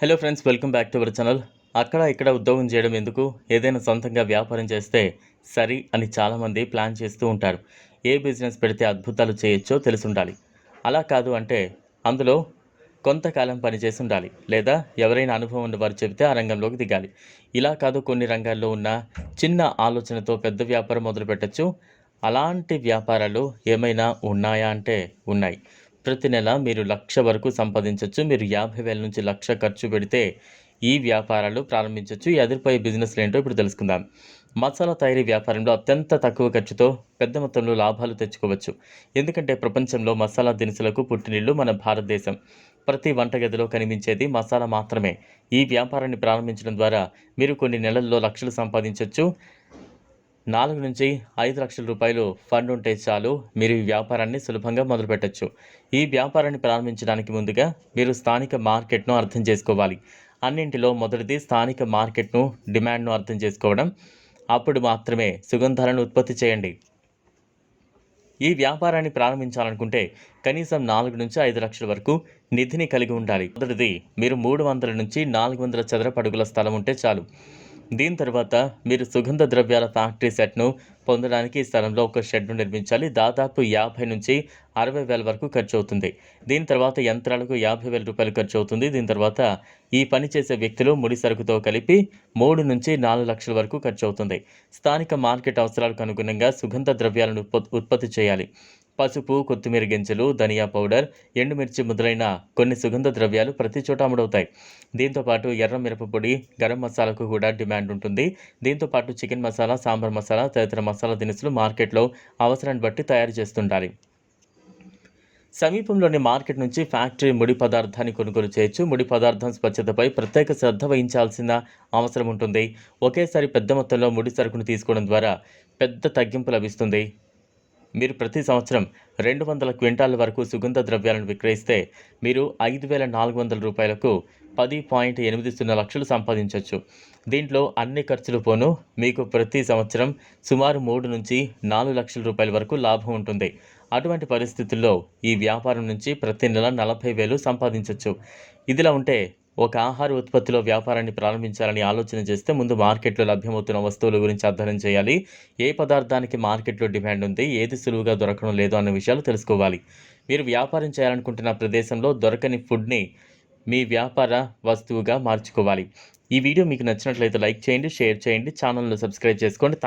Hello friends, welcome back to our channel. అక్కడ ఇక్కడ ఉద్యోగం చేయడం ఎందుకు, ఏదైనా సొంతంగా వ్యాపారం చేస్తే సరి అని చాలామంది ప్లాన్ చేస్తూ ఉంటారు. ఏ బిజినెస్ పెడితే అద్భుతాలు చేయొచ్చో తెలిసుండాలి. అలా కాదు అంటే అందులో కొంతకాలం పనిచేసి ఉండాలి, లేదా ఎవరైనా అనుభవం ఉన్నవారు చెబితే ఆ రంగంలోకి దిగాలి. ఇలా కాదు, కొన్ని రంగాల్లో ఉన్న చిన్న ఆలోచనతో పెద్ద వ్యాపారం మొదలు పెట్టచ్చు. అలాంటి వ్యాపారాలు ఏమైనా ఉన్నాయా అంటే ఉన్నాయి. ప్రతి నెల మీరు 1,00,000 వరకు సంపాదించవచ్చు. మీరు 50,000 నుంచి 1,00,000 ఖర్చు పెడితే ఈ వ్యాపారాలు ప్రారంభించవచ్చు. ఈ అదిరిపోయే బిజినెస్లు ఏంటో ఇప్పుడు తెలుసుకుందాం. మసాలా తయారీ వ్యాపారంలో అత్యంత తక్కువ ఖర్చుతో పెద్ద మొత్తంలో లాభాలు తెచ్చుకోవచ్చు. ఎందుకంటే ప్రపంచంలో మసాలా దినుసులకు పుట్టినిల్లు మన భారతదేశం. ప్రతి వంటగదిలో కనిపించేది మసాలా మాత్రమే. ఈ వ్యాపారాన్ని ప్రారంభించడం ద్వారా మీరు కొన్ని నెలల్లో లక్షలు సంపాదించవచ్చు. 4-5 లక్షల రూపాయలు ఫండ్ ఉంటే చాలు, మీరు ఈ వ్యాపారాన్ని సులభంగా మొదలుపెట్టచ్చు. ఈ వ్యాపారాన్ని ప్రారంభించడానికి ముందుగా మీరు స్థానిక మార్కెట్ను అర్థం చేసుకోవాలి. అన్నింటిలో మొదటిది స్థానిక మార్కెట్ను, డిమాండ్ను అర్థం చేసుకోవడం. అప్పుడు మాత్రమే సుగంధాలను ఉత్పత్తి చేయండి. ఈ వ్యాపారాన్ని ప్రారంభించాలనుకుంటే కనీసం 4-5 లక్షల వరకు నిధిని కలిగి ఉండాలి. మొదటిది, మీరు 300-400 చదరపు అడుగుల స్థలం ఉంటే చాలు. దీని తర్వాత మీరు సుగంధ ద్రవ్యాల ఫ్యాక్టరీ సెట్ను పొందడానికి ఈ స్థలంలో ఒక షెడ్ను నిర్మించాలి. దాదాపు 50,000-60,000 వరకు ఖర్చు అవుతుంది. దీని తర్వాత యంత్రాలకు 50,000 రూపాయలు ఖర్చు అవుతుంది. దీని తర్వాత ఈ పని చేసే వ్యక్తులు, ముడి సరుకుతో కలిపి 3-4 లక్షల వరకు ఖర్చు అవుతుంది. స్థానిక మార్కెట్ అవసరాలకు అనుగుణంగా సుగంధ ద్రవ్యాలను ఉత్పత్తి చేయాలి. పసుపు, కొత్తిమీర గింజలు, ధనియా పౌడర్, ఎండుమిర్చి మొదలైన కొన్ని సుగంధ ద్రవ్యాలు ప్రతి చోట అమ్ముడవుతాయి. దీంతోపాటు ఎర్ర మిరప పొడి, గరం మసాలాకు కూడా డిమాండ్ ఉంటుంది. దీంతోపాటు చికెన్ మసాలా, సాంబార్ మసాలా తదితర మసాలా దినుసులు మార్కెట్లో అవసరాన్ని బట్టి తయారు చేస్తుండాలి. సమీపంలోని మార్కెట్ నుంచి ఫ్యాక్టరీ ముడి పదార్థాన్ని కొనుగోలు చేయొచ్చు. ముడి పదార్థం స్వచ్ఛతపై ప్రత్యేక శ్రద్ధ వహించాల్సిన అవసరం ఉంటుంది. ఒకేసారి పెద్ద మొత్తంలో ముడి సరుకును తీసుకోవడం ద్వారా పెద్ద తగ్గింపు లభిస్తుంది. మీరు ప్రతి సంవత్సరం 200 క్వింటాల వరకు సుగంధ ద్రవ్యాలను విక్రయిస్తే మీరు 5,400 రూపాయలకు 10.80 లక్షలు సంపాదించవచ్చు. దీంట్లో అన్ని ఖర్చులు పోను మీకు ప్రతి సంవత్సరం సుమారు 3-4 లక్షల రూపాయల వరకు లాభం ఉంటుంది. అటువంటి పరిస్థితుల్లో ఈ వ్యాపారం నుంచి ప్రతి నెల 40,000 సంపాదించవచ్చు. ఇదిలా ఉంటే ఒక ఆహార ఉత్పత్తిలో వ్యాపారాన్ని ప్రారంభించాలని ఆలోచన చేస్తే ముందు మార్కెట్లో లభ్యమవుతున్న వస్తువుల గురించి అధ్యయనం చేయాలి. ఏ పదార్థానికి మార్కెట్లో డిమాండ్ ఉంది, ఏది సులువుగా దొరకడం లేదు అన్న విషయాలు తెలుసుకోవాలి. మీరు వ్యాపారం చేయాలనుకుంటున్న ప్రదేశంలో దొరకని ఫుడ్ని మీ వ్యాపార వస్తువుగా మార్చుకోవాలి. ఈ వీడియో మీకు నచ్చినట్లయితే లైక్ చేయండి, షేర్ చేయండి, ఛానల్ను సబ్స్క్రైబ్ చేసుకోండి.